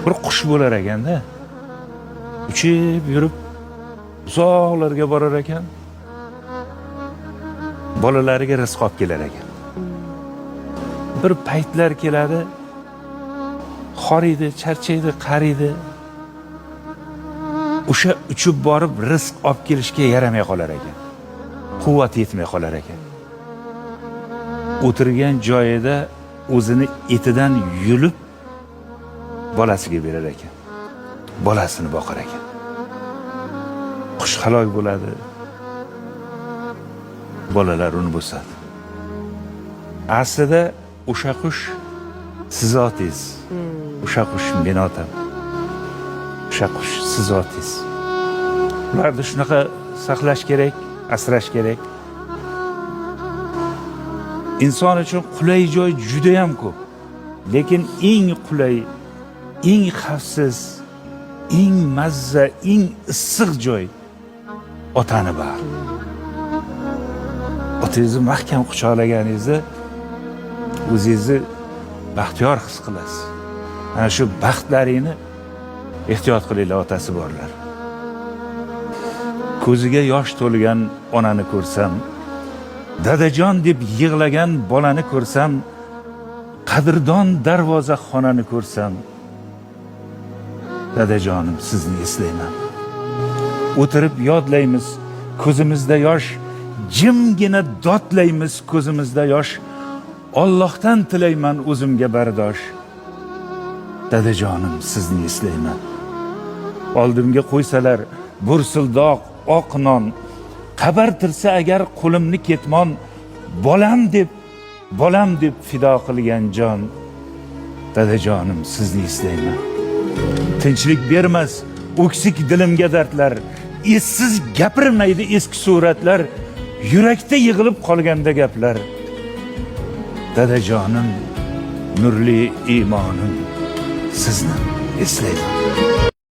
bir qush bo'lar ekanda. Uchib yurib uzoqlarga borar ekan. Bolalariga rizq olib kelar ekan. Bir paytlar keladi. Xoriydi, charchaydi, qariydi. O'sha uchib borib rizq olib kelishga yaramay qolar ekan. Quvvat yetmay qolar ekan. O'tirgan joyida o'zini etidan yulib bolasiga berar ekan. Bolasini boqar ekan. Qush halok bo'ladi. Bolalar uni bo'sadi. Aslida o'sha qush siz otingiz. O'sha qush men otam. O'sha qush siz otingiz. Ularni shunaqa saqlash kerak, asrash kerak. İnson uchun qulay joy juda ham ko'p. Lekin eng qulay, eng xavfsiz, eng mazza, eng issiq joy otani bag'ri. Otangizni mahkam quchoqlaganingizda o'zingizni baxtiyor his qilasiz. Ana shu baxtlaringni ehtiyot qilinglar, otasi borlar. Ko'ziga yosh to'lgan onani ko'rsam, dadajon deb yig'lagan bolani ko'rsam, qadrdon darvoza xonani ko'rsam, dadajonim sizni eslayman. O'tirib yodlaymiz, ko'zimizda yosh, jimgina dodlaymiz, ko'zimizda yosh. Allohdan tilayman o'zimga bardosh. Dadajonim sizni eslayman. Oldimga qo'ysalar bursildoq oq non, qabartirsa agar qo'limni ketmon, bolam deb fido qilgan jon. Dadajonim sizni eslayman. Tinchlik bermas o'ksik dilimga dardlar, essiz gapirmaydi eski suratlar, yurakda yig'ilib qolganda gaplar. Dadajonim, nurli iymonim, sizni eslayman.